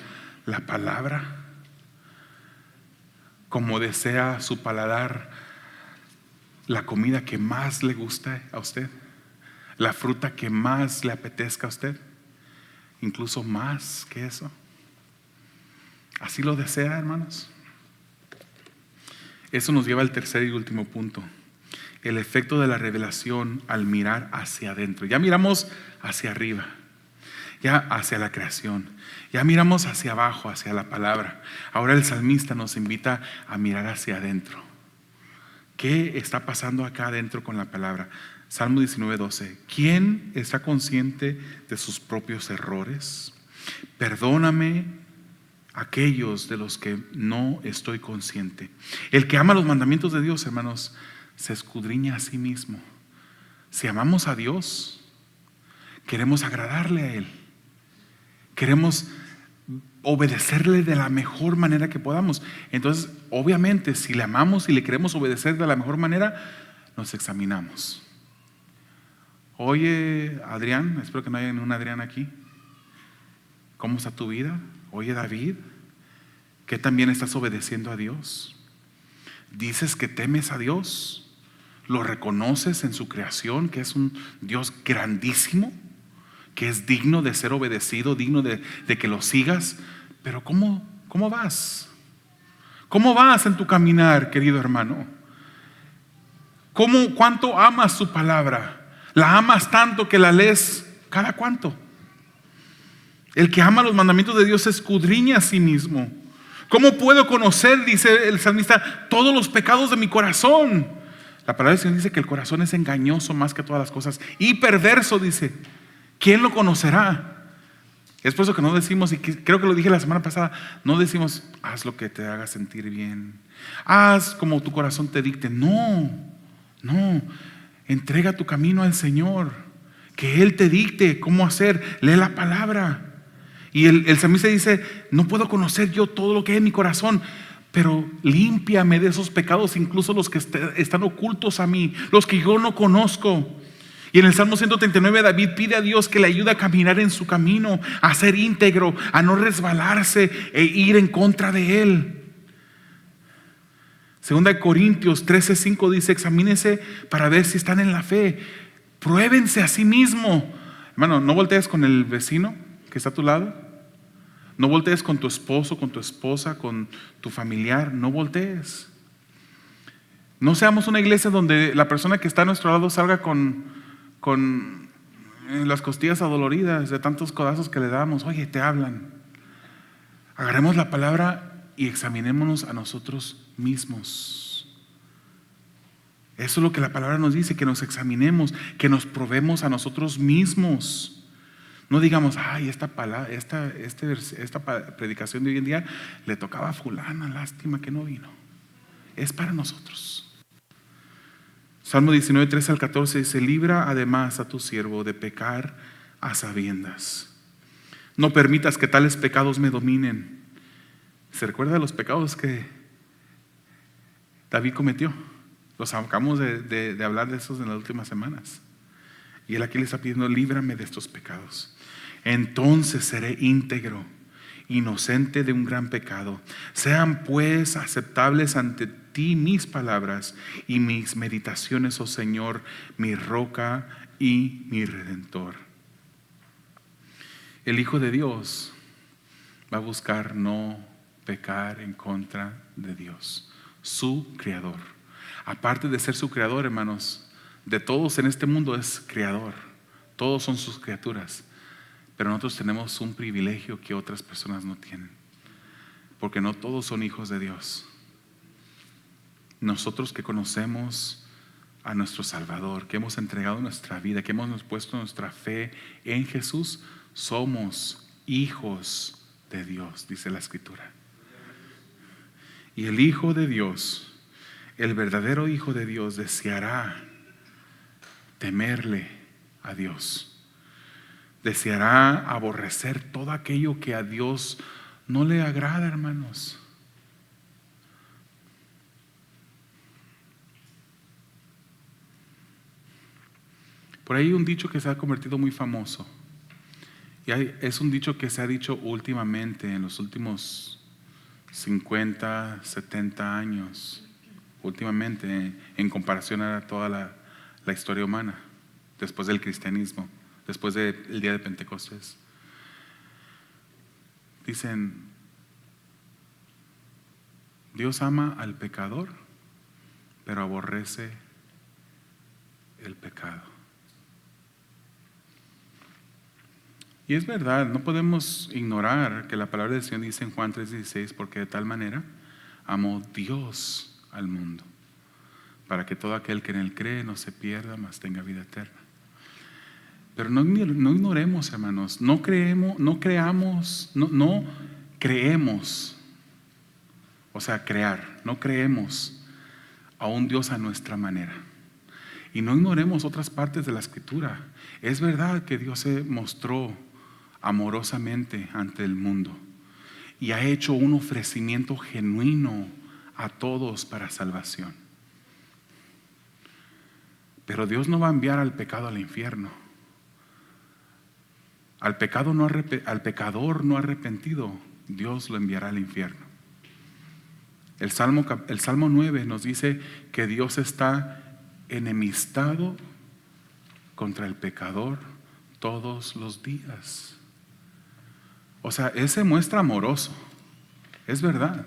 A: la palabra? Como desea su paladar la comida que más le gusta a usted, la fruta que más le apetezca a usted, incluso más que eso. ¿Así lo desea, hermanos? Eso nos lleva al tercer y último punto: el efecto de la revelación al mirar hacia adentro. Ya miramos hacia arriba, ya hacia la creación, ya miramos hacia abajo, hacia la palabra. Ahora el salmista nos invita a mirar hacia adentro. ¿Qué está pasando acá adentro con la palabra? Salmo 19:12. ¿Quién está consciente de sus propios errores? Perdóname aquellos de los que no estoy consciente. El que ama los mandamientos de Dios, hermanos, se escudriña a sí mismo. Si amamos a Dios, queremos agradarle a Él, queremos obedecerle de la mejor manera que podamos. Entonces, obviamente, si le amamos y le queremos obedecer de la mejor manera, nos examinamos. Oye, Adrián, espero que no haya ningún Adrián aquí. ¿Cómo está tu vida? Oye, David, ¿qué también estás obedeciendo a Dios? ¿Dices que temes a Dios? ¿Lo reconoces en su creación, que es un Dios grandísimo, que es digno de ser obedecido, digno de que lo sigas? Pero ¿cómo vas? ¿Cómo vas en tu caminar, querido hermano? ¿Cuánto amas su palabra? ¿La amas tanto que la lees cada cuánto? El que ama los mandamientos de Dios se escudriña a sí mismo. ¿Cómo puedo conocer, dice el salmista, todos los pecados de mi corazón? La palabra del Señor dice que el corazón es engañoso más que todas las cosas y perverso, dice. ¿Quién lo conocerá? Es por eso que no decimos, y creo que lo dije la semana pasada, no decimos: haz lo que te haga sentir bien, haz como tu corazón te dicte. No, entrega tu camino al Señor, que Él te dicte cómo hacer. Lee la palabra. Y el salmista dice: no puedo conocer yo todo lo que hay en mi corazón, pero límpiame de esos pecados, incluso los que están ocultos a mí, los que yo no conozco. Y en el Salmo 139 David pide a Dios que le ayude a caminar en su camino, a ser íntegro, a no resbalarse e ir en contra de Él. 2 Corintios 13:5 dice: examínense para ver si están en la fe, pruébense a sí mismo. Hermano, no voltees con el vecino que está a tu lado, no voltees con tu esposo, con tu esposa, con tu familiar, no voltees. No seamos una iglesia donde la persona que está a nuestro lado salga con las costillas adoloridas de tantos codazos que le damos. Oye, te hablan. Agarremos la palabra y examinémonos a nosotros mismos. Eso es lo que la palabra nos dice, que nos examinemos, que nos probemos a nosotros mismos. No digamos, ay, esta predicación de hoy en día le tocaba a fulana, lástima que no vino. Es para nosotros. Salmo 19, 13 al 14 dice: libra además a tu siervo de pecar a sabiendas. No permitas que tales pecados me dominen. ¿Se recuerda de los pecados que David cometió? Los acabamos de hablar de esos en las últimas semanas. Y él aquí le está pidiendo: líbrame de estos pecados. Entonces seré íntegro, inocente de un gran pecado. Sean pues aceptables ante ti mis palabras y mis meditaciones, oh Señor, mi roca y mi redentor. El Hijo de Dios va a buscar no pecar en contra de Dios, su creador. Aparte de ser su creador, hermanos, de todos en este mundo es creador. Todos son sus criaturas. Pero nosotros tenemos un privilegio que otras personas no tienen, porque no todos son hijos de Dios. Nosotros que conocemos a nuestro Salvador, que hemos entregado nuestra vida, que hemos puesto nuestra fe en Jesús, somos hijos de Dios, dice la Escritura. Y el Hijo de Dios, el verdadero Hijo de Dios, deseará temerle a Dios. Deseará aborrecer todo aquello que a Dios no le agrada, hermanos. Por ahí hay un dicho que se ha convertido muy famoso. Y es un dicho que se ha dicho últimamente, en los últimos 50, 70 años. Últimamente, en comparación a toda la historia humana, después del cristianismo, después del día de Pentecostés. Dicen: Dios ama al pecador, pero aborrece el pecado. Y es verdad, no podemos ignorar que la palabra del Señor dice en Juan 3:16: porque de tal manera amó Dios al mundo, para que todo aquel que en Él cree no se pierda, mas tenga vida eterna. Pero no ignoremos, hermanos, no creemos, o sea, crear, no creemos a un Dios a nuestra manera. Y no ignoremos otras partes de la Escritura. Es verdad que Dios se mostró amorosamente ante el mundo y ha hecho un ofrecimiento genuino a todos para salvación. Pero Dios no va a enviar al pecado al infierno. Al pecador no arrepentido, Dios lo enviará al infierno. El Salmo 9 nos dice que Dios está enemistado contra el pecador todos los días. O sea, Él se muestra amoroso, es verdad.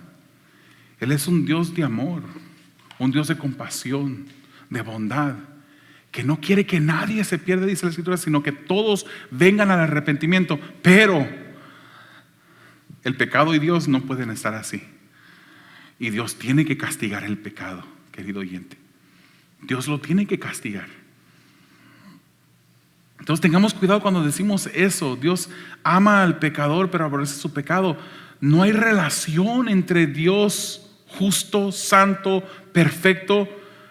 A: Él es un Dios de amor, un Dios de compasión, de bondad, que no quiere que nadie se pierda, dice la Escritura, sino que todos vengan al arrepentimiento. Pero el pecado y Dios no pueden estar así. Y Dios tiene que castigar el pecado, querido oyente. Dios lo tiene que castigar. Entonces tengamos cuidado cuando decimos eso. Dios ama al pecador, pero aborrece su pecado. No hay relación entre Dios justo, santo, perfecto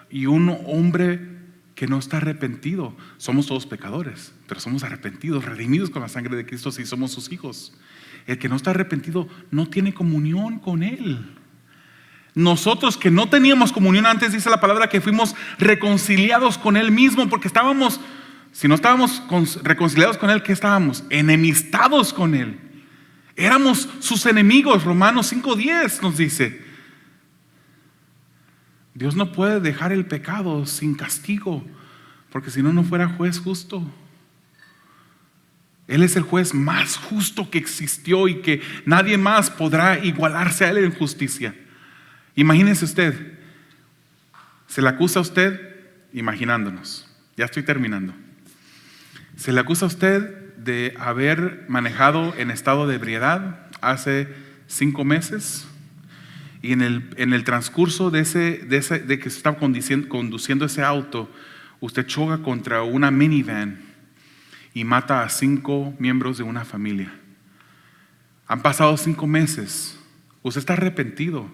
A: y un hombre que no está arrepentido. Somos todos pecadores, pero somos arrepentidos, redimidos con la sangre de Cristo si somos sus hijos. El que no está arrepentido no tiene comunión con Él. Nosotros que no teníamos comunión antes, dice la palabra que fuimos reconciliados con Él mismo, porque si no estábamos reconciliados con Él, ¿qué estábamos? Enemistados con Él. Éramos sus enemigos. Romanos 5:10 nos dice. Dios no puede dejar el pecado sin castigo, porque si no, no fuera juez justo. Él es el juez más justo que existió y que nadie más podrá igualarse a Él en justicia. Imagínese usted, se le acusa a usted, imaginándonos, ya estoy terminando. Se le acusa a usted de haber manejado en estado de ebriedad hace 5 meses. Y en el transcurso de que se estaba conduciendo ese auto, usted choca contra una minivan y mata a 5 miembros de una familia. Han pasado 5 meses. Usted está arrepentido.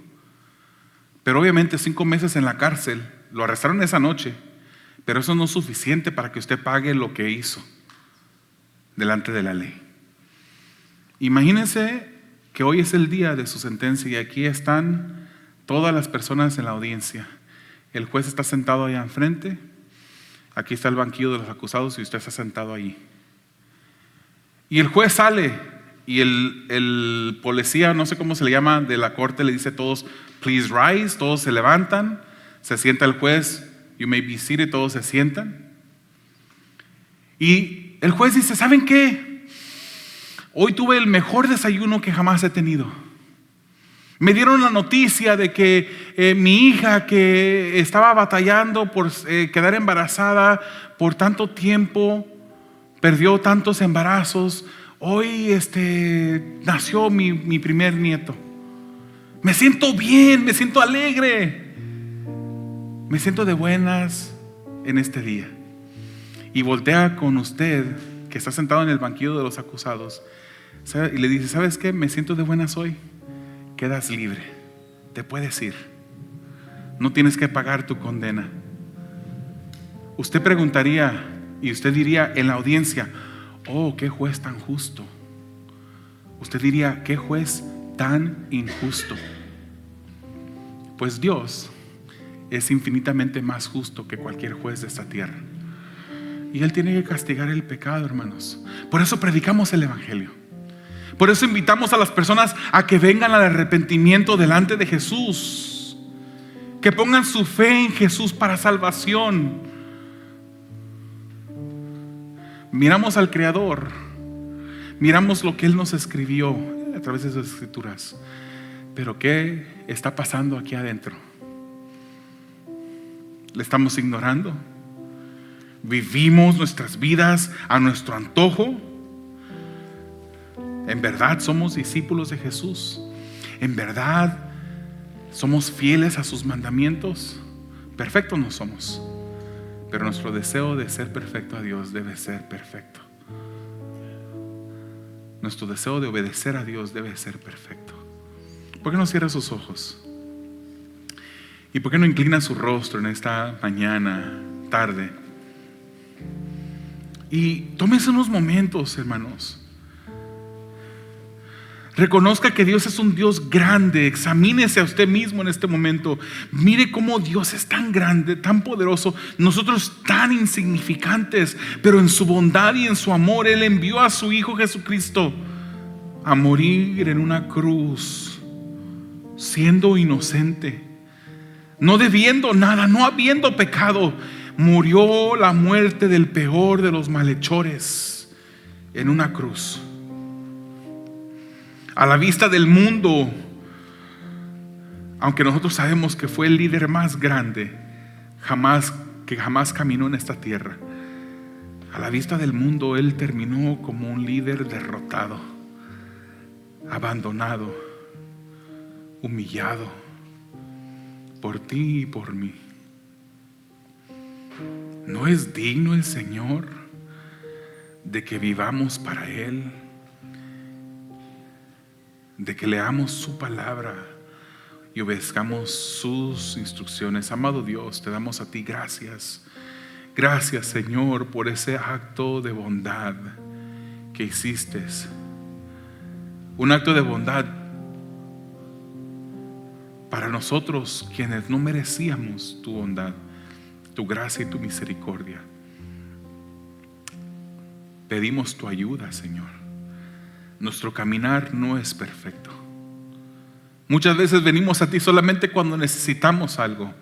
A: Pero obviamente 5 meses en la cárcel. Lo arrestaron esa noche. Pero eso no es suficiente para que usted pague lo que hizo delante de la ley. Imagínense que hoy es el día de su sentencia y aquí están todas las personas en la audiencia. El juez está sentado allá enfrente. Aquí está el banquillo de los acusados y usted está sentado ahí. Y el juez sale y el policía, no sé cómo se le llama, de la corte le dice a todos, please rise. Todos se levantan, se sienta el juez, you may be seated, todos se sientan. Y el juez dice, ¿saben qué? Hoy tuve el mejor desayuno que jamás he tenido. Me dieron la noticia de que mi hija, que estaba batallando por quedar embarazada por tanto tiempo, perdió tantos embarazos, hoy nació mi primer nieto. Me siento bien, me siento alegre, me siento de buenas en este día. Y voltea con usted, que está sentado en el banquillo de los acusados, y le dice, ¿sabes qué? Me siento de buenas hoy. Quedas libre, te puedes ir, no tienes que pagar tu condena. Usted preguntaría y usted diría en la audiencia, oh, qué juez tan justo. Usted diría, qué juez tan injusto. Pues Dios es infinitamente más justo que cualquier juez de esta tierra. Y Él tiene que castigar el pecado, hermanos. Por eso predicamos el evangelio. Por eso invitamos a las personas a que vengan al arrepentimiento delante de Jesús, que pongan su fe en Jesús para salvación. Miramos al Creador, miramos lo que Él nos escribió a través de sus escrituras, pero ¿qué está pasando aquí adentro? ¿Le estamos ignorando? ¿Vivimos nuestras vidas a nuestro antojo? ¿En verdad somos discípulos de Jesús? ¿En verdad somos fieles a sus mandamientos? Perfectos no somos, pero nuestro deseo de ser perfecto a Dios debe ser perfecto. Nuestro deseo de obedecer a Dios debe ser perfecto. ¿Por qué no cierra sus ojos? ¿Y por qué no inclina su rostro en esta mañana, tarde? Y tómese unos momentos, hermanos. Reconozca que Dios es un Dios grande. Examínese a usted mismo en este momento. Mire cómo Dios es tan grande, tan poderoso, nosotros tan insignificantes, pero en su bondad y en su amor Él envió a su Hijo Jesucristo a morir en una cruz, siendo inocente, no debiendo nada, no habiendo pecado. Murió la muerte del peor de los malhechores en una cruz. A la vista del mundo, aunque nosotros sabemos que fue el líder más grande que jamás caminó en esta tierra, a la vista del mundo Él terminó como un líder derrotado, abandonado, humillado por ti y por mí. ¿No es digno el Señor de que vivamos para Él? De que leamos su palabra y obedezcamos sus instrucciones. Amado Dios, te damos a ti gracias. Gracias, Señor, por ese acto de bondad que hiciste. Un acto de bondad para nosotros quienes no merecíamos tu bondad, tu gracia y tu misericordia. Pedimos tu ayuda, Señor. Nuestro caminar no es perfecto. Muchas veces venimos a ti solamente cuando necesitamos algo.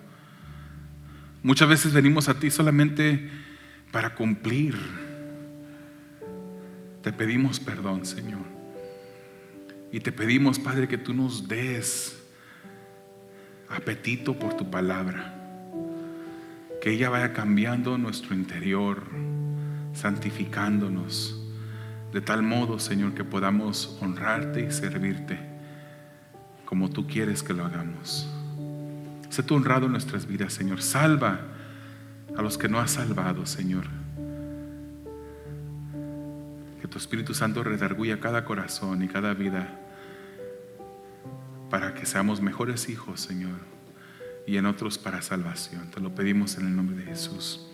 A: Muchas veces venimos a ti solamente para cumplir. Te pedimos perdón, Señor. Y te pedimos, Padre, que tú nos des apetito por tu palabra. Que ella vaya cambiando nuestro interior, santificándonos. De tal modo, Señor, que podamos honrarte y servirte como tú quieres que lo hagamos. Sé tú honrado en nuestras vidas, Señor. Salva a los que no has salvado, Señor. Que tu Espíritu Santo redarguya cada corazón y cada vida para que seamos mejores hijos, Señor, y en otros para salvación. Te lo pedimos en el nombre de Jesús.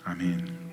A: Amén.